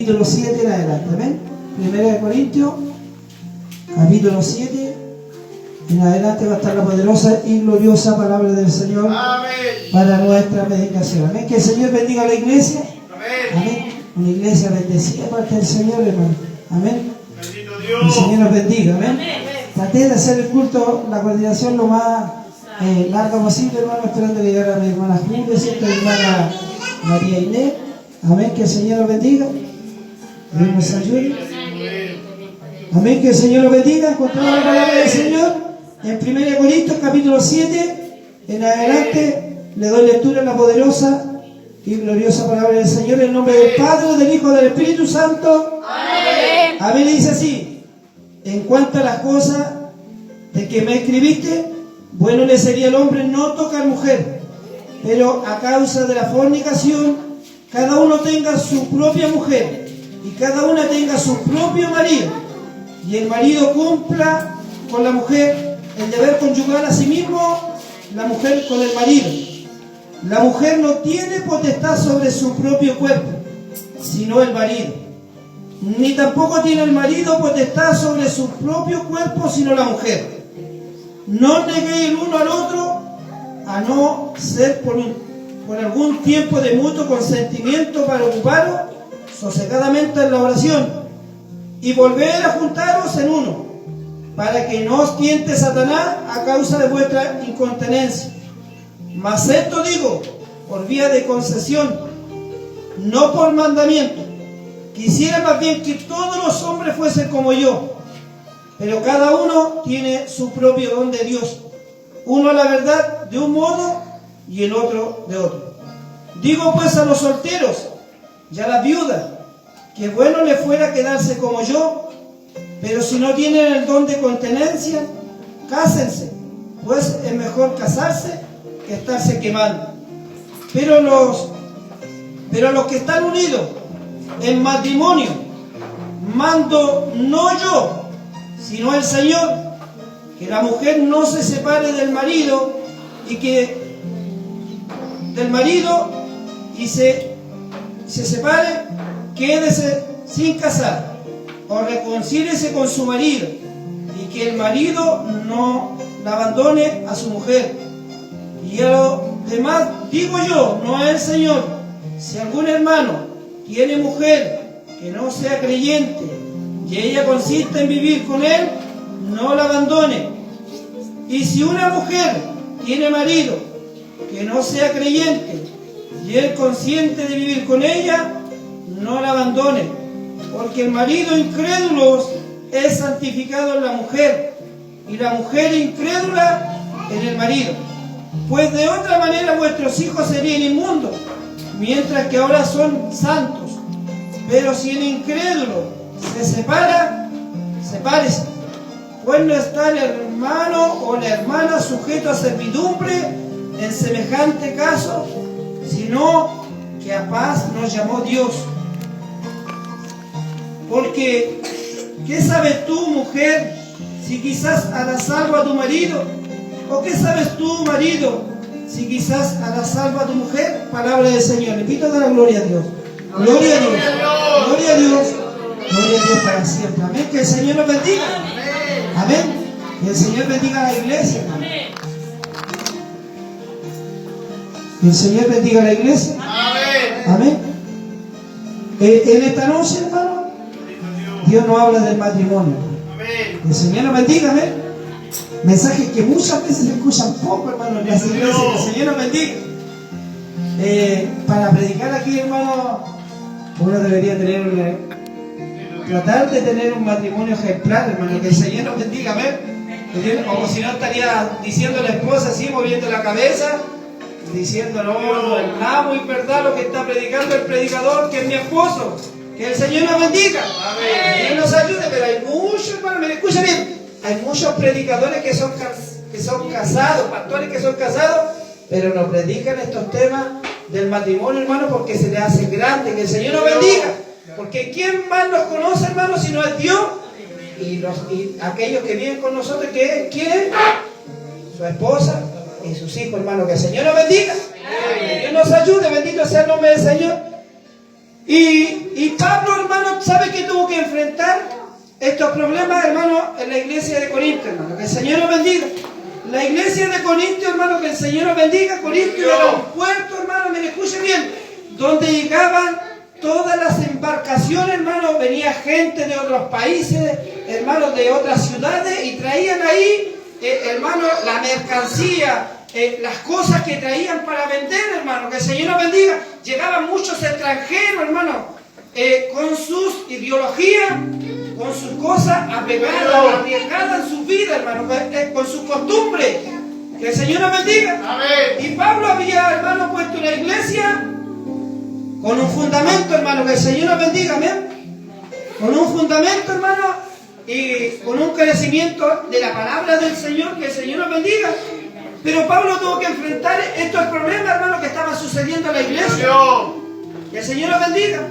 capítulo 7 en adelante, amén. Primera de Corintios, capítulo 7 en adelante va a estar la poderosa y gloriosa palabra del Señor. Amén. Para nuestra meditación, amén. Que el Señor bendiga a la iglesia, amén. Una iglesia bendecida parte del Señor, hermano, amén. Bendito Dios. El Señor nos bendiga, amén. Traté de hacer el culto, la coordinación lo más larga posible, hermano, esperando que llegara mi hermana Julia, mi hermana María Inés, amén. Que el Señor nos bendiga. Dios nos ayude. Amén, que el Señor lo bendiga. Encontramos la palabra del Señor en 1 Corintios capítulo 7 en adelante. Le doy lectura a la poderosa y gloriosa palabra del Señor en nombre del Padre, del Hijo y del Espíritu Santo. Amén. Amén. Dice así: en cuanto a las cosas de que me escribiste, bueno le sería al hombre no tocar mujer, pero a causa de la fornicación cada uno tenga su propia mujer y cada una tenga su propio marido, y el marido cumpla con la mujer el deber conyugal, a sí mismo la mujer con el marido. La mujer no tiene potestad sobre su propio cuerpo, sino el marido, ni tampoco tiene el marido potestad sobre su propio cuerpo, sino la mujer. No neguéis el uno al otro, a no ser por algún tiempo de mutuo consentimiento para ocuparos sosegadamente en la oración, y volver a juntaros en uno, para que no os tiente Satanás a causa de vuestra incontinencia. Mas esto digo por vía de concesión, no por mandamiento. Quisiera más bien que todos los hombres fuesen como yo, pero cada uno tiene su propio don de Dios, uno a la verdad de un modo y el otro de otro. Digo pues a los solteros y a las viudas, que bueno les fuera quedarse como yo, pero si no tienen el don de continencia, cásense, pues es mejor casarse que estarse quemando. Pero los que están unidos en matrimonio, mando no yo, sino el Señor, que la mujer no se separe del marido y se separe, quédese sin casar, o reconcíliese con su marido, y que el marido no la abandone a su mujer. Y a lo demás digo yo, no es el Señor: si algún hermano tiene mujer que no sea creyente y ella consiste en vivir con él, no la abandone. Y si una mujer tiene marido que no sea creyente y él consciente de vivir con ella, no la abandone, porque el marido incrédulo es santificado en la mujer, y la mujer incrédula en el marido. Pues de otra manera vuestros hijos serían inmundos, mientras que ahora son santos. Pero si el incrédulo se separa, sepárese, pues no está el hermano o la hermana sujeto a servidumbre en semejante caso, sino que a paz nos llamó Dios. Porque, ¿qué sabes tú, mujer, si quizás harás salvo a tu marido? ¿O qué sabes tú, marido, si quizás harás salvo a tu mujer? Palabra del Señor. Le invito a dar la gloria a Dios. Gloria a Dios. Gloria a Dios. Gloria a Dios para siempre. Amén. Que el Señor nos bendiga. Amén. Que el Señor bendiga a la iglesia. Amén. Que el Señor bendiga a la iglesia. Amén. En esta noche, hermano, Dios nos habla del matrimonio. Que el Señor nos bendiga. Amén. Mensajes que muchas veces se escuchan poco, hermano, en las iglesias. Que el Señor nos bendiga. Para predicar aquí, hermano, uno debería tratar de tener un matrimonio ejemplar, hermano. Que el Señor nos bendiga, amén. O si no, estaría diciendo a la esposa así, moviendo la cabeza, diciendo: no es nada muy verdad lo que está predicando el predicador, que es mi esposo. Que el Señor nos bendiga. Amén. Él nos ayude. Pero hay muchos, hermano, me escucha bien, hay muchos predicadores que son casados, pastores que son casados, pero no predican estos temas del matrimonio, hermano, porque se les hace grande. Que el Señor nos bendiga. Porque ¿quién más nos conoce, hermano, si no es Dios? Y aquellos que viven con nosotros, ¿quién es? Su esposa y sus hijos, hermano. Que el Señor nos bendiga. Que Dios nos ayude. Bendito sea el nombre del Señor. Y Pablo, hermano, ¿sabe qué tuvo que enfrentar? Estos problemas, hermano, en la iglesia de Corinto, hermano. Que el Señor nos bendiga. La iglesia de Corinto, hermano, que el Señor nos bendiga. Corinto era un puerto, hermano, me escuche bien, donde llegaban todas las embarcaciones, hermano. Venía gente de otros países, hermanos, de otras ciudades, y traían ahí, hermano, la mercancía, las cosas que traían para vender, hermano. Que el Señor nos bendiga. Llegaban muchos extranjeros, hermano, con sus ideologías, con sus cosas arriesgadas en su vida, hermano, con sus costumbres. Que el Señor nos bendiga. Amén. Y Pablo había, hermano, puesto una iglesia con un fundamento, hermano. Que el Señor nos bendiga. Amén. Con un fundamento, hermano, y con un crecimiento de la palabra del Señor. Que el Señor nos bendiga. Pero Pablo tuvo que enfrentar estos problemas, hermano, que estaban sucediendo en la iglesia. Que el Señor nos bendiga.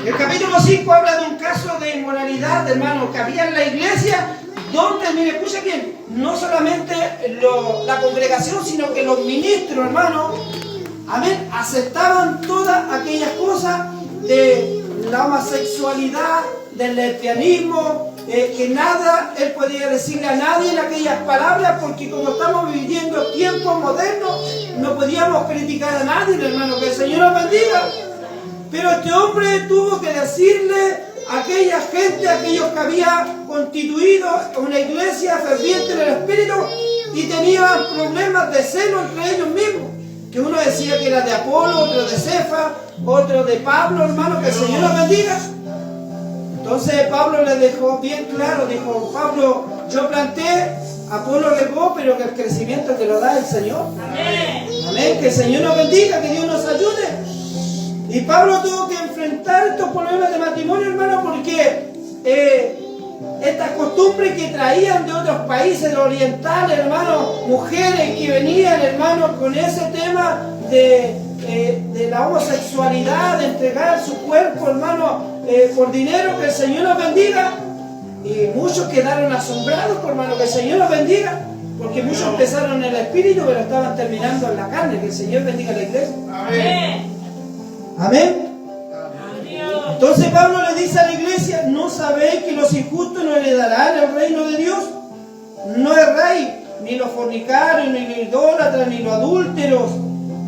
El capítulo 5 habla de un caso de inmoralidad, hermano, que había en la iglesia, donde, mire, escucha bien, no solamente la congregación, sino que los ministros, hermano, amén, aceptaban todas aquellas cosas de la homosexualidad, del lesbianismo, que nada él podía decirle a nadie en aquellas palabras, porque como estamos viviendo tiempos modernos, no podíamos criticar a nadie, hermano. Que el Señor nos bendiga. Pero este hombre tuvo que decirle a aquella gente, a aquellos que habían constituido una iglesia ferviente en el Espíritu y tenían problemas de celo entre ellos mismos. Que uno decía que era de Apolo, otro de Cefa, otro de Pablo, hermano. Que el Señor nos bendiga. Entonces Pablo le dejó bien claro, dijo: Pablo, yo planté, Apolo regó, pero que el crecimiento te lo da el Señor. Amén. Amén. Que el Señor nos bendiga, que Dios nos ayude. Y Pablo tuvo que enfrentar estos problemas de matrimonio, hermano, porque estas costumbres que traían de otros países orientales, hermano, mujeres que venían, hermano, con ese tema de la homosexualidad, de entregar su cuerpo, hermano, por dinero. Que el Señor nos bendiga. Y muchos quedaron asombrados, hermano. Que el Señor nos bendiga, porque muchos empezaron en el Espíritu, pero estaban terminando en la carne. Que el Señor bendiga a la iglesia. Amén. Amén. Entonces Pablo le dice a la iglesia: ¿no sabéis que los injustos no heredarán el reino de Dios? No erráis, ni los fornicarios, ni los idólatras, ni los adúlteros,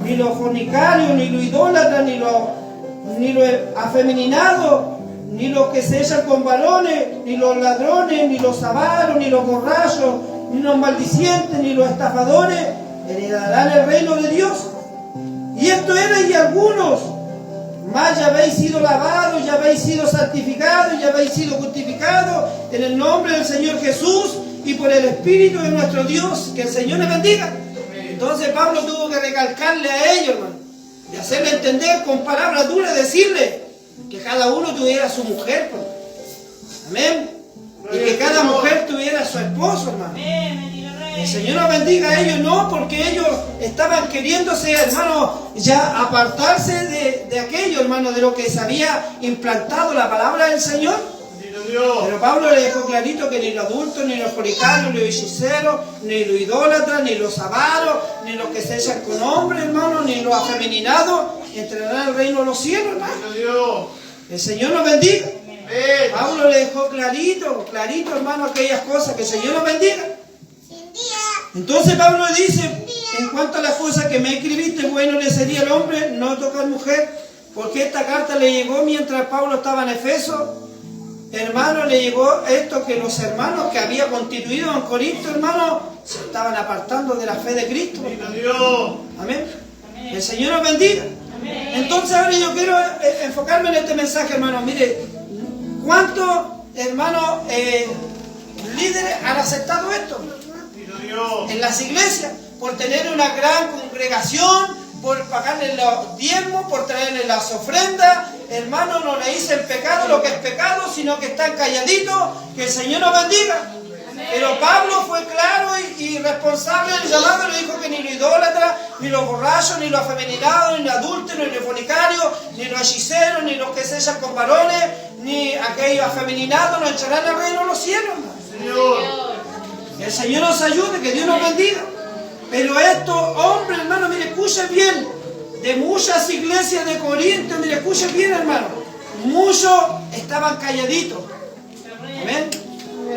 ni los fornicarios, ni los idólatras, ni los afeminados, ni los que se echan con varones, ni los ladrones, ni los avaros, ni los borrachos, ni los maldicientes, ni los estafadores heredarán el reino de Dios. Y esto era, y algunos más ya habéis sido lavados, ya habéis sido santificados, ya habéis sido justificados en el nombre del Señor Jesús y por el Espíritu de nuestro Dios. Que el Señor les bendiga. Entonces Pablo tuvo que recalcarle a ellos, hermano, y hacerle entender con palabras duras, decirle que cada uno tuviera su mujer, pues. Amén. Y que cada mujer tuviera su esposo, hermano. El Señor nos bendiga a ellos, no, porque ellos estaban queriéndose, hermano, ya apartarse de aquello, hermano, de lo que se había implantado la palabra del Señor. Pero Pablo le dejó clarito que ni los adultos, ni los fornicarios, ni los hechiceros, ni los idólatras, ni los avaros, ni los que se echan con hombres, hermano, ni los afeminados entrarán al reino de los cielos, hermano. El Señor nos bendiga. Pablo le dejó clarito, hermano, aquellas cosas. Que el Señor nos bendiga. Entonces Pablo dice: en cuanto a las cosas que me escribiste, bueno le sería al hombre no tocar mujer, porque esta carta le llegó mientras Pablo estaba en Efeso. Hermano, le llegó esto, que los hermanos que había constituido en Corinto, hermano, se estaban apartando de la fe de Cristo. Amén. El Señor nos bendiga. Entonces ahora yo quiero enfocarme en este mensaje, hermano. Mire, ¿cuántos, hermanos, líderes han aceptado esto en las iglesias? Por tener una gran congregación, por pagarle los diezmos, por traerle las ofrendas. Hermano, no le dicen pecado lo que es pecado, sino que están calladitos. Que el Señor nos bendiga. Pero Pablo fue claro y responsable del llamado. Le dijo que ni los idólatras, ni los borrachos, ni los afeminados, ni los adúlteros, ni los fornicarios, ni los hechiceros, ni los que se echan con varones, ni aquellos afeminados no echarán al reino de los cielos. Señor. Que el Señor nos ayude, que Dios nos bendiga. Pero estos hombres, hermano, mire, escuchen bien, de muchas iglesias de Corinto, mire, escuchen bien, hermano. muchos estaban calladitos. Amén.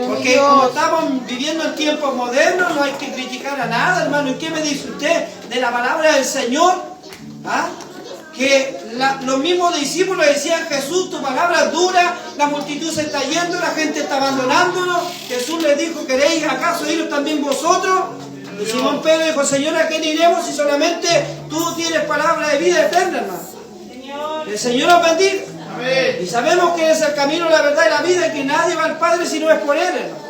Porque como estamos viviendo en tiempos modernos, no hay que criticar a nada, hermano. ¿Y qué me dice usted de la palabra del Señor? ¿Ah? Que los mismos discípulos decían: Jesús, tu palabra es dura, la multitud se está yendo, la gente está abandonándonos. Jesús les dijo: ¿queréis acaso iros también vosotros? Y Simón Pedro dijo: Señor, ¿a quién iremos si solamente tú tienes palabra de vida eterna, hermano? El Señor nos bendiga. Amén. Y sabemos que es el camino, la verdad y la vida, y que nadie va al Padre si no es por Él, hermano.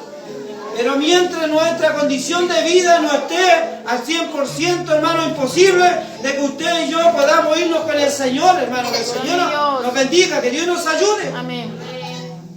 Pero mientras nuestra condición de vida no esté al 100%, hermano, imposible de que usted y yo podamos irnos con el Señor, hermano. Que el Señor nos bendiga, que Dios nos ayude. Amén.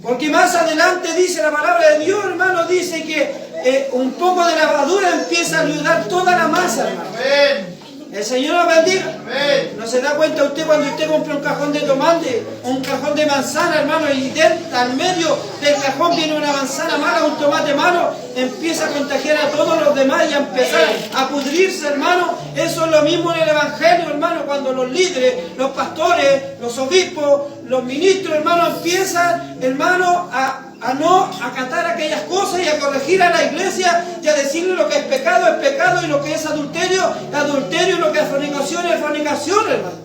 Porque más adelante dice la palabra de Dios, hermano, dice que un poco de levadura empieza a ayudar toda la masa, hermano. Amén. El Señor nos bendiga. Amén. ¿No se da cuenta usted cuando usted compra un cajón de tomate o un cajón de manzana, hermano, y al medio del cajón viene una manzana mala, un tomate malo, empieza a contagiar a todos los demás y a empezar a pudrirse, hermano? Eso es lo mismo en el Evangelio, hermano, cuando los líderes, los pastores, los obispos, los ministros, hermano, empiezan, hermano, a no acatar aquellas cosas y a corregir a la iglesia y a decirle lo que es pecado, y lo que es adulterio, y lo que es fornicación, hermano.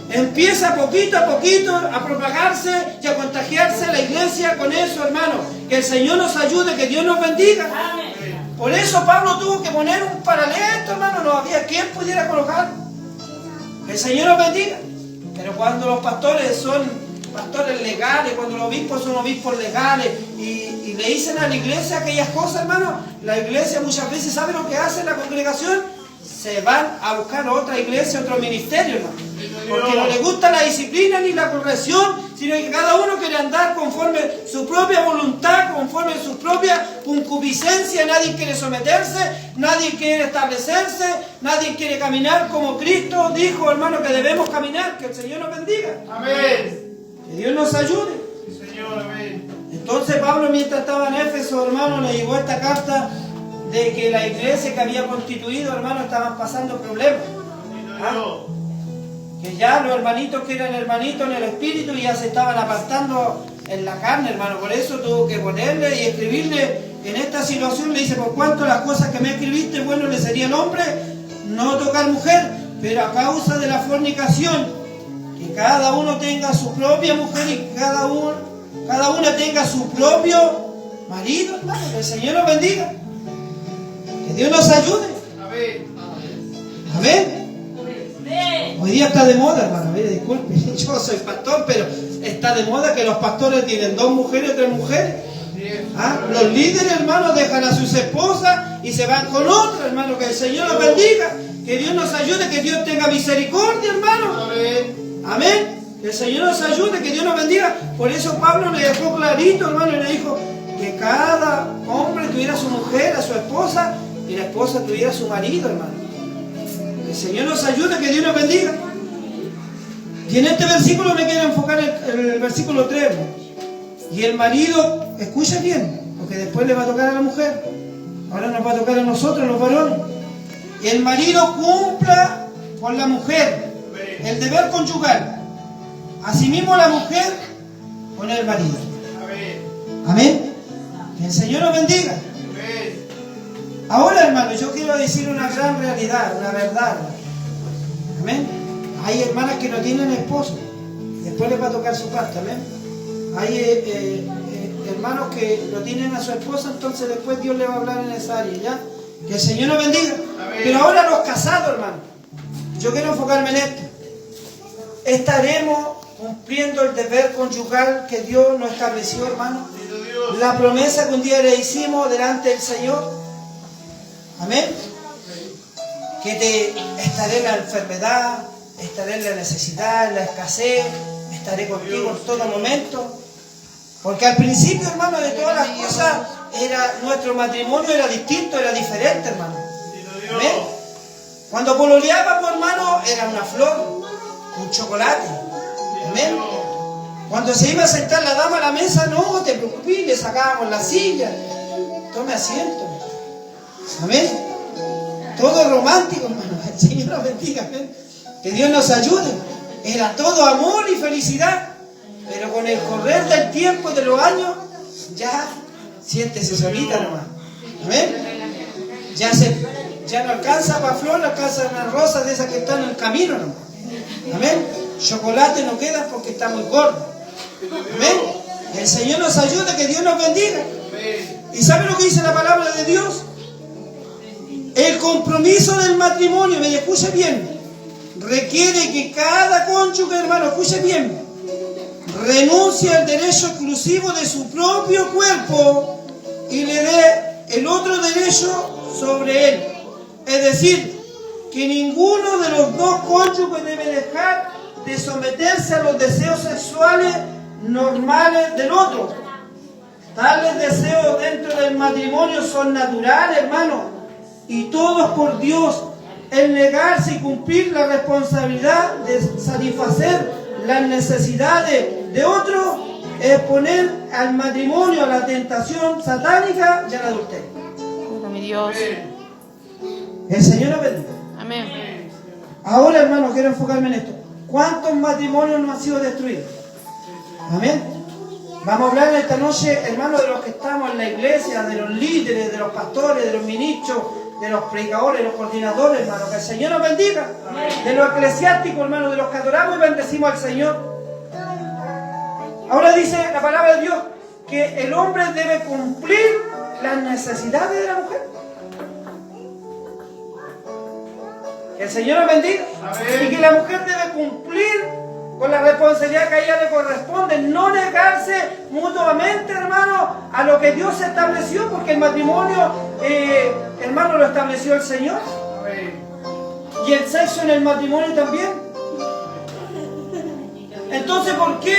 Empieza poquito a poquito a propagarse y a contagiarse la iglesia con eso, hermano. Que el Señor nos ayude, que Dios nos bendiga. Amén. Por eso Pablo tuvo que poner un paralelo, hermano, no había quien pudiera colocar. Que el Señor nos bendiga. Pero cuando los pastores son pastores legales, cuando los obispos son obispos legales y le dicen a la iglesia aquellas cosas, hermano, la iglesia muchas veces sabe lo que hace en la congregación, se van a buscar otra iglesia, otro ministerio, hermano, porque no les gusta la disciplina ni la corrección, sino que cada uno quiere andar conforme su propia voluntad, conforme su propia concupiscencia. Nadie quiere someterse, nadie quiere establecerse, nadie quiere caminar como Cristo dijo, hermano, que debemos caminar. Que el Señor nos bendiga. Amén. Que Dios nos ayude. Sí, Señor, amén. Entonces Pablo, mientras estaba en Éfeso, hermano, le llegó esta carta de que la iglesia que había constituido, hermano, estaban pasando problemas. ¿Ah? Que ya los hermanitos que eran hermanitos en el espíritu ya se estaban apartando en la carne, hermano. Por eso tuvo que ponerle y escribirle en esta situación. Le dice: por cuanto las cosas que me escribiste, bueno le sería al hombre no tocar mujer, pero a causa de la fornicación, que cada uno tenga su propia mujer y cada una tenga su propio marido, hermano. Que el Señor nos bendiga. Que Dios nos ayude. Amén. Amén. Hoy día está de moda, hermano. Mire, disculpe, yo soy pastor, pero está de moda que los pastores tienen 2 mujeres, 3 mujeres. ¿Ah? Los líderes, hermanos, dejan a sus esposas y se van con otra, hermano. Que el Señor nos bendiga. Que Dios nos ayude, que Dios tenga misericordia, hermano. Amén. Amén. Que el Señor nos ayude, que Dios nos bendiga. Por eso Pablo le dejó clarito, hermano, y le dijo que cada hombre tuviera a su mujer, a su esposa, y la esposa tuviera a su marido, hermano. Que el Señor nos ayude, que Dios nos bendiga. Y en este versículo me quiero enfocar en el versículo 3. Y el marido, escucha bien, porque después le va a tocar a la mujer. Ahora nos va a tocar a nosotros, los varones. Y el marido cumpla con la mujer el deber conyugal. Asimismo la mujer con el marido. Amén. Que el Señor nos bendiga. Ahora, hermano, yo quiero decir una gran realidad, una verdad. Amén. Hay hermanas que no tienen esposo. Después les va a tocar su parte. Amén. Hay hermanos que no tienen a su esposa, entonces después Dios le va a hablar en esa área, ¿ya? Que el Señor nos bendiga. Amén. Pero ahora los casados, hermano, yo quiero enfocarme en esto. ¿Estaremos cumpliendo el deber conyugal que Dios nos estableció, hermano? La promesa que un día le hicimos delante del Señor. Amén. Que estaré en la enfermedad, estaré en la necesidad, en la escasez, estaré contigo en todo momento. Porque al principio, hermano, de todas las cosas, nuestro matrimonio era distinto, era diferente, hermano. Amén. Cuando pololeábamos, hermano, era una flor, un chocolate. Amén. Cuando se iba a sentar la dama a la mesa, no te preocupes, le sacábamos la silla. Tome asiento. Amén. Todo romántico, hermano. El Señor nos bendiga. Amén. Que Dios nos ayude. Era todo amor y felicidad. Pero con el correr del tiempo, de los años, ya siéntese solita nomás. Amén. Ya no alcanza para flor, alcanza una rosa de esas que están en el camino nomás. Amén. Chocolate no queda porque está muy gordo. Amén. El Señor nos ayude, que Dios nos bendiga. ¿Y sabe lo que dice la palabra de Dios? El compromiso del matrimonio, me escuche bien, requiere que cada cónyuge, hermano, escuche bien, renuncie al derecho exclusivo de su propio cuerpo y le dé el otro derecho sobre él. Es decir, que ninguno de los dos cónyuges debe dejar de someterse a los deseos sexuales normales del otro. Tales deseos dentro del matrimonio son naturales, hermano, y todos por Dios. El negarse y cumplir la responsabilidad de satisfacer las necesidades de otro es poner al matrimonio a la tentación satánica y al adulterio. Mi Dios. El Señor nos bendiga. Amén. Ahora, hermano, quiero enfocarme en esto. ¿Cuántos matrimonios no han sido destruidos? Amén. Vamos a hablar esta noche, hermano, de los que estamos en la iglesia, de los líderes, de los pastores, de los ministros, de los predicadores, de los coordinadores, hermano. Que el Señor nos bendiga. De los eclesiásticos, hermano, de los que adoramos y bendecimos al Señor. Ahora dice la palabra de Dios que el hombre debe cumplir las necesidades de la mujer. Que el Señor nos bendiga. Amén. Y que la mujer debe cumplir con la responsabilidad que a ella le corresponde, no negarse mutuamente, hermano, a lo que Dios estableció, porque el matrimonio, hermano, lo estableció el Señor. Amén. Y el sexo en el matrimonio también. Entonces, ¿por qué,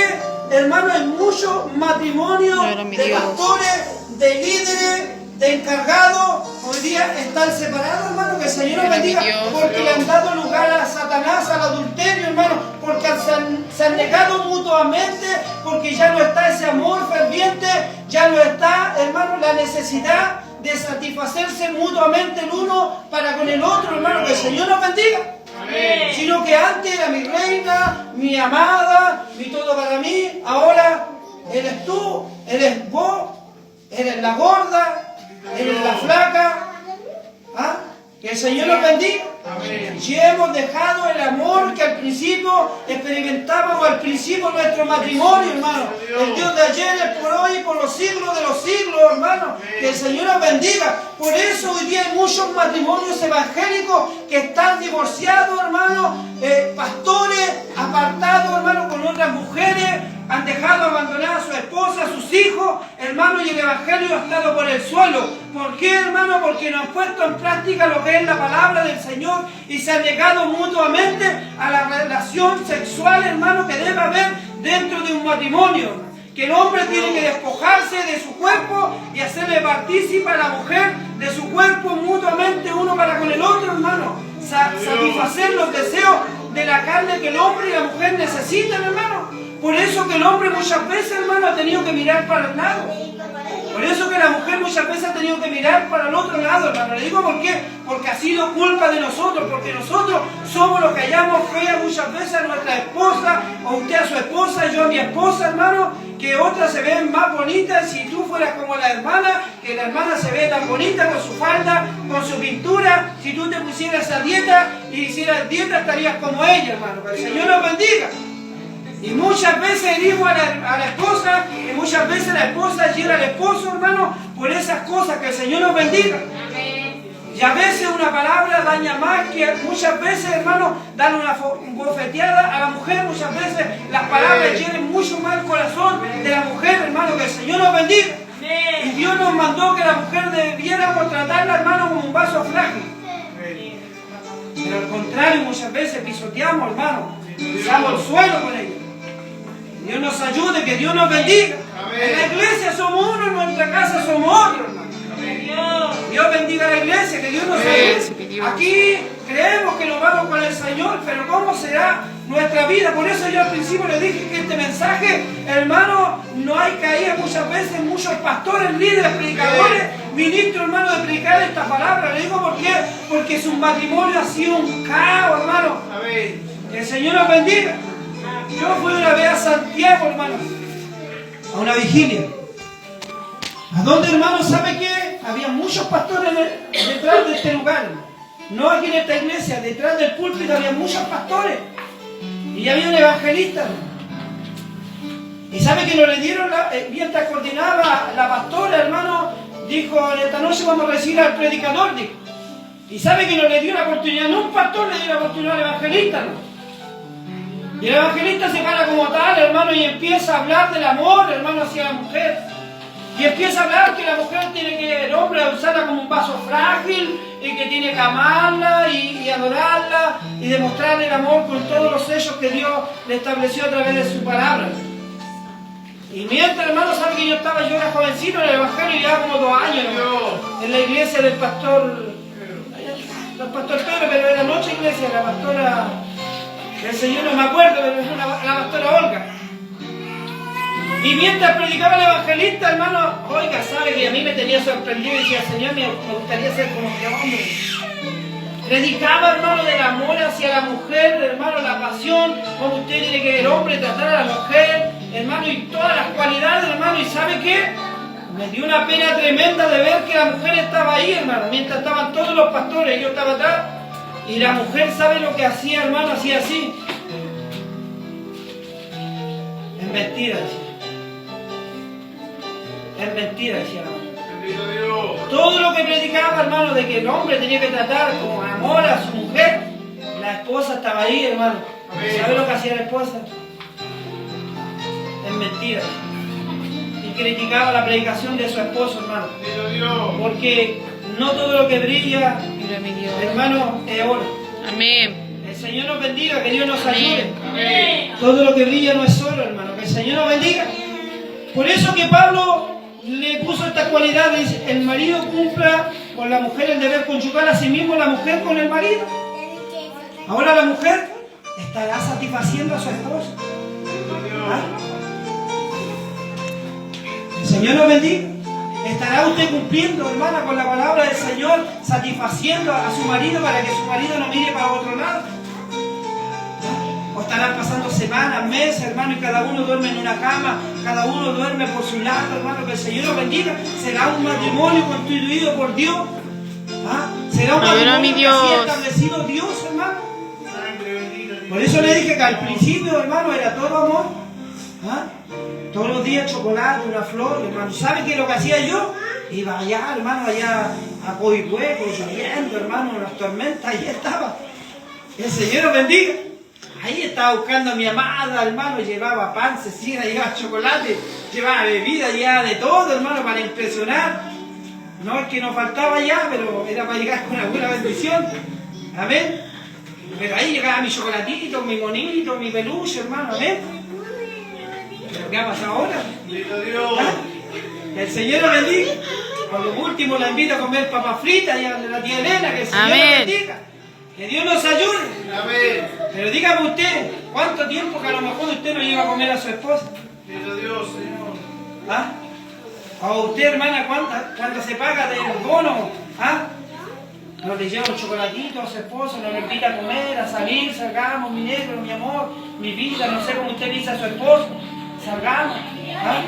hermano, hay muchos matrimonios de pastores, de líderes, de encargados, hoy día están separados, hermano? Que el Señor nos bendiga, porque le han dado lugar a Satanás, al adulterio, hermano, porque se han negado mutuamente, porque ya no está ese amor ferviente, ya no está, hermano, la necesidad de satisfacerse mutuamente el uno para con el otro, hermano. Que el Señor nos bendiga. Amén. Sino que antes era mi reina, mi amada, mi todo para mí, ahora eres tú, eres vos, eres la gorda, eres la flaca. ¿Ah? Que el Señor nos bendiga. Amén. Y hemos dejado el amor que al principio experimentábamos al principio de nuestro matrimonio, hermano. El Dios de ayer, el por hoy y por los siglos de los siglos, hermano. Amén. Que el Señor nos bendiga. Por eso hoy día hay muchos matrimonios evangélicos que están divorciados, hermano. Pastores apartados, hermano, con otras mujeres. Han dejado abandonar a su esposa, a sus hijos, hermano, y el evangelio ha estado por el suelo. ¿Por qué, hermano? Porque no han puesto en práctica lo que es la palabra del Señor y se han negado mutuamente a la relación sexual, hermano, que debe haber dentro de un matrimonio. Que el hombre tiene que despojarse de su cuerpo y hacerle partícipe a la mujer de su cuerpo mutuamente uno para con el otro, hermano. Satisfacer los deseos de la carne que el hombre y la mujer necesitan, hermano. Por eso que el hombre muchas veces, hermano, ha tenido que mirar para el lado. Por eso que la mujer muchas veces ha tenido que mirar para el otro lado, hermano. Le digo por qué. Porque ha sido culpa de nosotros. Porque nosotros somos los que hallamos fea muchas veces a nuestra esposa, o usted a su esposa, yo a mi esposa, hermano, que otras se ven más bonitas. Si tú fueras como la hermana, que la hermana se ve tan bonita con su falda, con su pintura. Si tú te pusieras a dieta y hicieras dieta, estarías como ella, hermano. Que el Señor nos bendiga. Y muchas veces herimos a la esposa, y muchas veces la esposa hiera al esposo, hermano, por esas cosas. Que el Señor nos bendiga. Amén. Y a veces una palabra daña más que muchas veces, hermano, dan una bofeteada a la mujer. Muchas veces las palabras hieren mucho más el corazón de la mujer, hermano. Que el Señor nos bendiga. Amén. Y Dios nos mandó que la mujer debiéramos tratarla, hermano, como un vaso frágil. Pero al contrario, muchas veces pisoteamos, hermano, pisamos el suelo con ella. Dios nos ayude, que Dios nos bendiga. Amén. En la iglesia somos uno, en nuestra casa somos otro, hermano. Dios bendiga a la iglesia, que Dios nos ayude. Aquí creemos que nos vamos con el Señor, pero ¿cómo será nuestra vida? Por eso yo al principio le dije que este mensaje, hermano, no hay caída muchas veces, muchos pastores, líderes, predicadores, ministros, hermano, de predicar esta palabra. Le digo por qué, porque su matrimonio ha sido un caos, hermano. Amén. Que el Señor nos bendiga. Yo Yo fui una vez a Santiago, hermano, a una vigilia. ¿A dónde, hermano? ¿Sabe qué? Había muchos pastores detrás de este lugar. No aquí en esta iglesia, detrás del púlpito había muchos pastores. Y había un evangelista, hermano. Y sabe que no le dieron, mientras coordinaba la pastora, hermano, dijo, esta noche vamos a recibir al predicador, dijo. Y sabe que no le dio la oportunidad, no un pastor le dio la oportunidad al evangelista, ¿no? Y el evangelista se para como tal, hermano, y empieza a hablar del amor, hermano, hacia la mujer. Y empieza a hablar que la mujer tiene que, el hombre, usarla como un vaso frágil, y que tiene que amarla y adorarla, y demostrarle el amor con todos los sellos que Dios le estableció a través de su palabra. Y mientras, hermano, sabe que yo era jovencito en el evangelio, ya como 2 años, ¿no? En la iglesia del pastor Pedro, pero era noche iglesia, la pastora, el Señor no me acuerdo, pero es la pastora Olga. Y mientras predicaba el evangelista, hermano, oiga, sabe que a mí me tenía sorprendido y decía, Señor, me gustaría ser como este hombre. Predicaba, hermano, del amor hacia la mujer, hermano, la pasión, como usted tiene que el hombre tratar a la mujer, hermano, y todas las cualidades, hermano, y ¿sabe qué? Me dio una pena tremenda de ver que la mujer estaba ahí, hermano, mientras estaban todos los pastores, yo estaba atrás, y la mujer, ¿sabe lo que hacía, hermano? Hacía así. Es mentira, decía. Es mentira, decía la mujer. Todo lo que predicaba, hermano, de que el hombre tenía que tratar con amor a su mujer, la esposa estaba ahí, hermano. ¿Sabe lo que hacía la esposa? Es mentira. Y criticaba la predicación de su esposo, hermano. Porque no todo lo que brilla, hermano, es oro. Amén. El Señor nos bendiga, que Dios nos ayude. Amén. Todo lo que brilla no es oro, hermano. Que el Señor nos bendiga. Por eso que Pablo le puso estas cualidades. El marido cumpla con la mujer el deber conyugal, a sí mismo la mujer con el marido. Ahora la mujer estará satisfaciendo a su esposo. ¿Ah? El Señor nos bendiga. ¿Estará usted cumpliendo, hermana, con la palabra del Señor, satisfaciendo a su marido para que su marido no mire para otro lado? ¿O estarán pasando semanas, meses, hermano, y cada uno duerme en una cama, cada uno duerme por su lado, hermano? Que el Señor lo bendiga. ¿Será un matrimonio constituido por Dios? ¿Ah? ¿Será un matrimonio que así ha establecido Dios, hermano? Por eso le dije que al principio, hermano, era todo amor. ¿Ah? Todos los días chocolate, una flor, hermano. ¿Sabe qué es lo que hacía yo? Iba allá, hermano, allá a Coihueco, lloviendo, hermano, en las tormentas, ahí estaba. El Señor lo bendiga. Ahí estaba buscando a mi amada, hermano, llevaba pan, cecina, llevaba chocolate, llevaba bebida, llevaba de todo, hermano, para impresionar. No es que nos faltaba ya, pero era para llegar con una buena bendición. Amén. Pero ahí llegaba mi chocolatito, mi monito, mi peluche, hermano, amén. ¿Pero qué ha pasado ahora? ¿Ah? El Señor lo bendiga. Por lo último la invito a comer papas fritas y a la tía Elena, que el Señor lo bendiga. Que Dios nos ayude. Amén. Pero dígame usted, ¿cuánto tiempo que a lo mejor usted no lleva a comer a su esposa? Dios, Señor. ¿Ah? O usted, hermana, ¿cuánto se paga del bono? ¿Ah? No le lleva un chocolatito a su esposo, no le invita a comer, a salir, salgamos, mi negro, mi amor, mi vida, no sé cómo usted dice a su esposo. Salgamos. ¿Ah?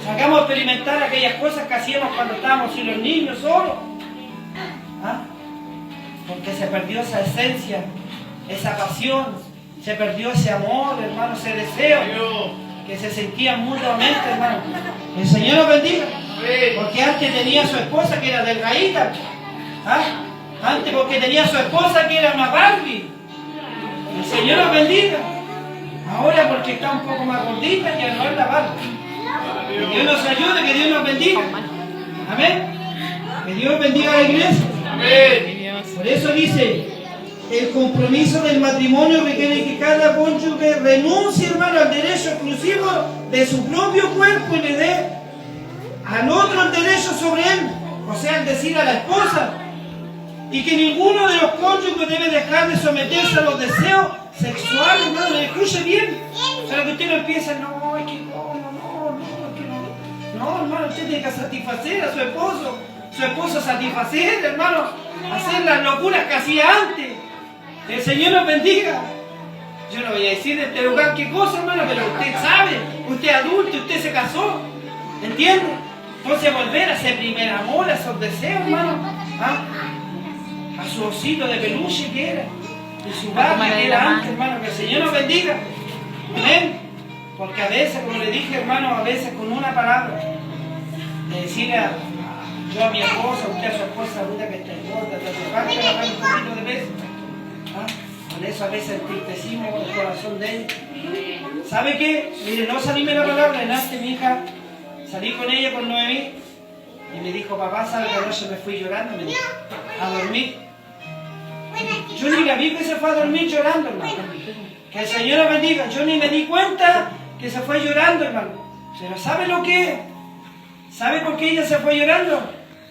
Salgamos a experimentar aquellas cosas que hacíamos cuando estábamos sin los niños solos. ¿Ah? Porque se perdió esa esencia, esa pasión, se perdió ese amor, hermano, ese deseo que se sentía mutuamente, hermano. El Señor nos bendiga. Porque antes tenía a su esposa que era delgadita. ¿Ah? Antes porque tenía a su esposa que era una Barbie. El Señor nos bendiga. Ahora porque está un poco más gordita ya no es la Barbie. Que Dios nos ayude, que Dios nos bendiga. Amén. Que Dios bendiga a la iglesia. Amén. Por eso dice, el compromiso del matrimonio requiere que cada cónyuge renuncie, hermano, al derecho exclusivo de su propio cuerpo y le dé al otro el derecho sobre él, o sea, el decir a la esposa, y que ninguno de los cónyuges debe dejar de someterse a los deseos sexuales, hermano. Le escuche bien, para que usted no empiece, no, es que no, hermano, usted tiene que satisfacer a su esposo satisfacer, hermano, hacer las locuras que hacía antes. El Señor nos bendiga. Yo no voy a decir de este lugar qué cosa, hermano, pero usted sabe, usted es adulto, usted se casó, ¿entiende? Entonces volver a ese primer amor, a esos deseos, hermano, ¿ah? A su osito de peluche que era, y su Barbie que era antes, hermano, que el Señor nos bendiga, amén. Porque a veces, como le dije, hermano, a veces con una palabra, de decirle yo a mi esposa, usted a su esposa, ahorita que está gorda, te hace falta bajar un poquito de peso, ¿ah? Por eso a veces entristecimos el corazón de ella. ¿Sabe qué? Mire, no salíme la palabra, delante mi hija, salí con ella con Noemí y me dijo, papá, ¿sabe que anoche me fui llorando? Me dijo, a dormir. Yo ni la vi que se fue a dormir llorando, hermano. Que el Señor la bendiga. Yo ni me di cuenta que se fue llorando, hermano. Pero ¿sabe lo que es? ¿Sabe por qué ella se fue llorando?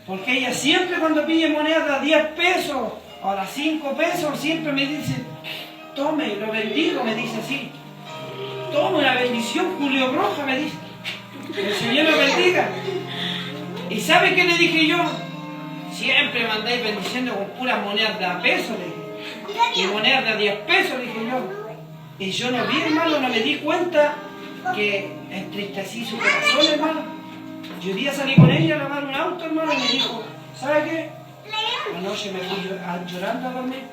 Porque ella siempre cuando pide monedas 10 pesos, ahora 5 pesos, siempre me dice, tome, lo bendigo, me dice así. Tome una bendición, Julio Broja, me dice. Que el Señor lo bendiga. ¿Y sabe qué le dije yo? Siempre me andáis bendiciendo con puras monedas de a peso, le dije. Y monedas de a 10 pesos, dije yo. Y yo no vi, hermano, no me di cuenta que entristecí su corazón, hermano. Yo un día salí con ella a lavar un auto, hermano, y me dijo, ¿sabe qué? Anoche me fui llorando a dormir.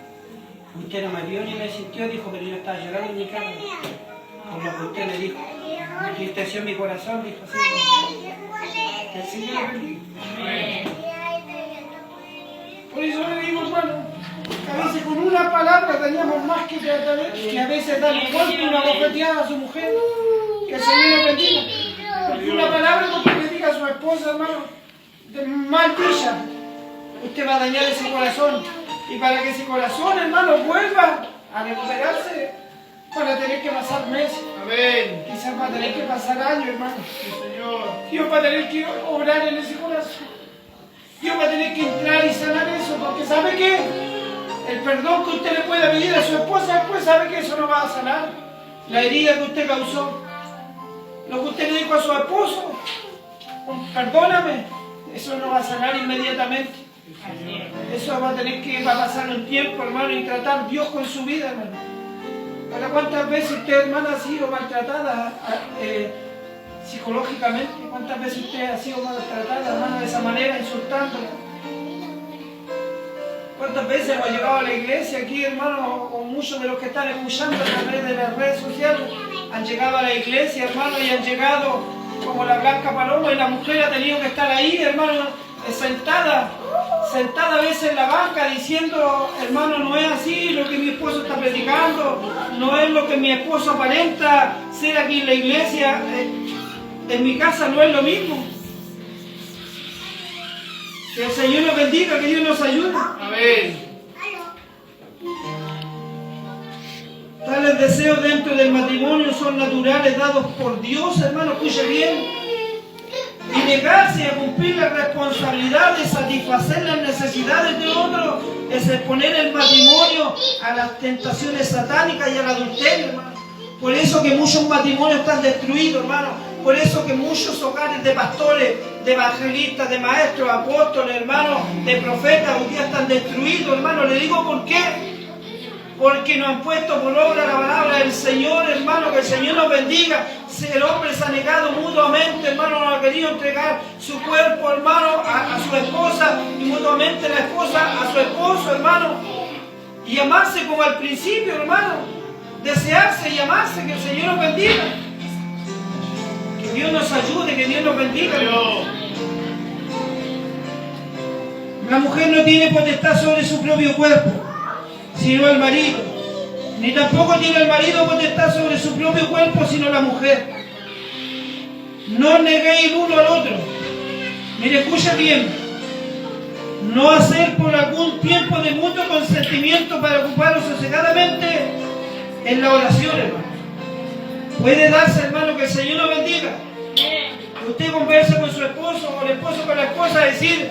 Usted no me vio ni me sintió, dijo, pero yo estaba llorando en mi cama. Por lo que usted me dijo. Me entristeció mi corazón, dijo así. Que el Señor lo bendiga. Por eso le digo, hermano, que a veces con una palabra teníamos más que a veces darle un golpe, una bofeteada a su mujer. Que el Señor lo bendiga. Porque una palabra que le diga a su esposa, hermano, de mal dicha, usted va a dañar ese corazón. Y para que ese corazón, hermano, vuelva a recuperarse, van a tener que pasar meses. Amén. Quizás va a tener que pasar años, hermano. Sí, Señor. Dios va a tener que obrar en ese corazón. Dios va a tener que entrar y sanar eso, porque ¿sabe qué? El perdón que usted le puede pedir a su esposa, después sabe que eso no va a sanar. La herida que usted causó, lo que usted le dijo a su esposo, perdóname, eso no va a sanar inmediatamente. Eso va a pasar un tiempo, hermano, y tratar Dios con su vida, hermano. ¿Para cuántas veces usted, hermana, ha sido maltratada psicológicamente? ¿Cuántas veces usted ha sido maltratada, hermano, de esa manera, insultándola? ¿Cuántas veces hemos llegado a la iglesia aquí, hermano, con muchos de los que están escuchando a través de las redes sociales? Han llegado a la iglesia, hermano, y han llegado como la blanca paloma, y la mujer ha tenido que estar ahí, hermano, sentada a veces en la banca diciendo, hermano, no es así lo que mi esposo está predicando, no es lo que mi esposo aparenta ser aquí en la iglesia, en mi casa no es lo mismo. Que el Señor nos bendiga, que Dios nos ayude. Amén. Tales deseos dentro del matrimonio son naturales, dados por Dios, hermano, escuche bien. Y negarse a cumplir la responsabilidad de satisfacer las necesidades de otro es exponer el matrimonio a las tentaciones satánicas y al adulterio, hermano. Por eso que muchos matrimonios están destruidos, hermano. Por eso que muchos hogares de pastores, de evangelistas, de maestros, apóstoles, hermanos, de profetas, hoy día están destruidos, hermano. Le digo por qué. Porque no han puesto por obra la palabra del Señor, hermano, que el Señor nos bendiga. El hombre se ha negado mutuamente, hermano, no ha querido entregar su cuerpo, hermano, a su esposa, y mutuamente la esposa a su esposo, hermano. Y amarse como al principio, hermano. Desearse y amarse, que el Señor nos bendiga. Que Dios nos ayude, que Dios nos bendiga. La mujer no tiene potestad sobre su propio cuerpo, sino el marido. Ni tampoco tiene el marido potestad sobre su propio cuerpo, sino la mujer. No neguéis el uno al otro. Mire, escucha bien. No hacer por algún tiempo de mutuo consentimiento para ocuparos sosegadamente en la oración, hermano. Puede darse, hermano, que el Señor nos bendiga. Usted conversa con su esposo, o el esposo con la esposa, decir,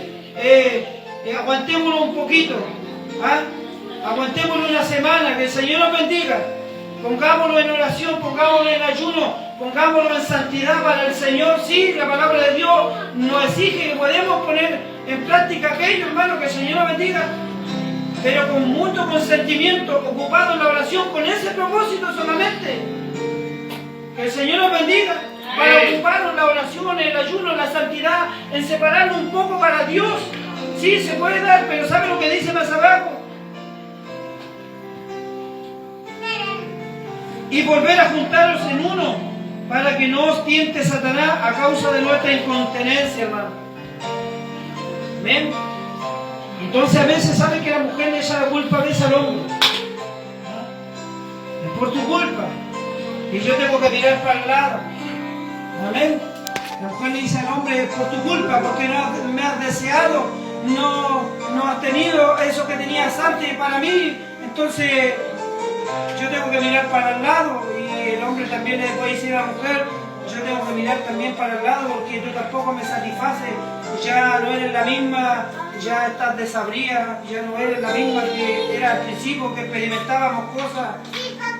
aguantémonos un poquito. ¿Ah? Aguantémonos una semana, que el Señor nos bendiga. Pongámonos en oración, pongámonos en ayuno, pongámonos en santidad para el Señor. Sí, la palabra de Dios nos exige que podemos poner en práctica aquello, hermano, que el Señor nos bendiga. pero con mucho consentimiento, ocupado en la oración, con ese propósito solamente. Que el Señor nos bendiga para ocuparnos en la oración, en el ayuno, en la santidad, en separarnos un poco para Dios. Sí, se puede dar, pero ¿sabe lo que dice más abajo? Y volver a juntaros en uno, para que no os tiente Satanás a causa de nuestra incontinencia, hermano. Amén. Entonces a veces sabe que la mujer le echa la culpa a veces al hombre. Es por tu culpa. Y yo tengo que mirar para el lado. Amén. La mujer le dice al hombre, es por tu culpa, porque no me has deseado, no has tenido eso que tenías antes para mí. Entonces yo tengo que mirar para el lado. Y el hombre también le puede decir a la mujer, yo tengo que mirar también para el lado, porque tú tampoco me satisfaces. Ya no eres la misma, ya estás desabrida, ya no eres la misma que era al principio, que experimentábamos cosas.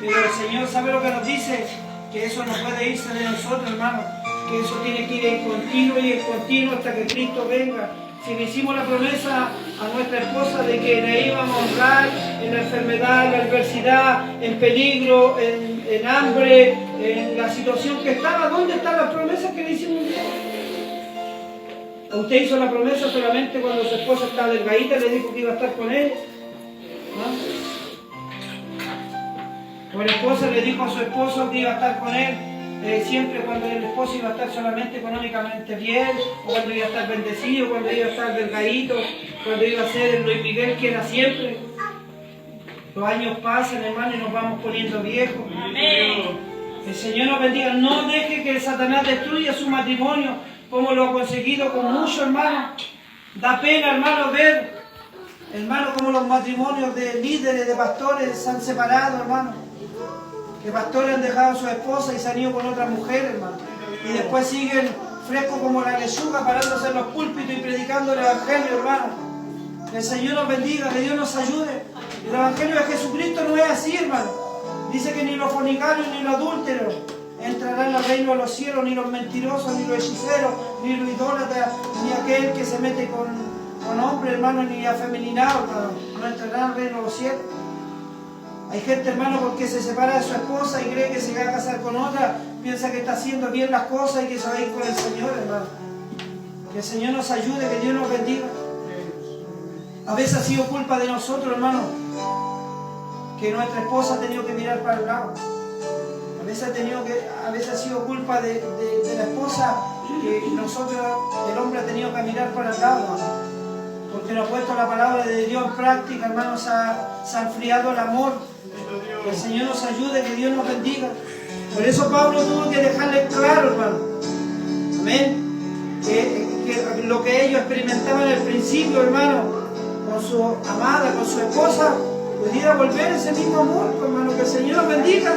Pero el Señor sabe lo que nos dice, que eso no puede irse de nosotros, hermano, que eso tiene que ir en continuo y en continuo hasta que Cristo venga. Si le hicimos la promesa a nuestra esposa de que le íbamos a honrar en la enfermedad, en la adversidad, en peligro, en hambre, en la situación que estaba, ¿dónde están las promesas que le hicimos un día? Usted hizo la promesa solamente cuando su esposa estaba delgadita, le dijo que iba a estar con él. ¿No? O la esposa le dijo a su esposo que iba a estar con él siempre cuando el esposo iba a estar solamente económicamente bien, o cuando iba a estar bendecido, cuando iba a estar delgadito, cuando iba a ser el Luis Miguel que era siempre. Los años pasan, hermano, y nos vamos poniendo viejos. Amén. El Señor nos bendiga. No deje que Satanás destruya su matrimonio, como lo ha conseguido con muchos hermanos. Da pena, hermano, ver, hermano, como los matrimonios de líderes, de pastores se han separado, hermano. Que pastores han dejado a su esposa y se han ido con otra mujer, hermano. Y después siguen frescos como la lechuga, parándose en los púlpitos y predicando el Evangelio, hermano. Que el Señor nos bendiga, que Dios nos ayude. El Evangelio de Jesucristo no es así, hermano. Dice que ni los fornicarios ni los adúlteros entrarán al reino de los cielos, ni los mentirosos, ni los hechiceros, ni los idólatras, ni aquel que se mete con hombres, hermano, ni afeminado, hermano. No entrarán al reino de los cielos. Hay gente, hermano, porque se separa de su esposa y cree que se va a casar con otra, piensa que está haciendo bien las cosas y que se va a ir con el Señor, hermano. Que el Señor nos ayude, que Dios nos bendiga. A veces ha sido culpa de nosotros, hermano, que nuestra esposa ha tenido que mirar para el lado. A veces ha sido culpa de la esposa que nosotros, el hombre, ha tenido que mirar para el lado, hermano. Porque no ha puesto la palabra de Dios en práctica, hermano, se ha enfriado el amor. Que el Señor nos ayude, que Dios nos bendiga. Por eso Pablo tuvo que dejarle claro, hermano. Amén. Que lo que ellos experimentaban al principio, hermano, con su amada, con su esposa, pudiera volver ese mismo amor, hermano. Que el Señor nos bendiga.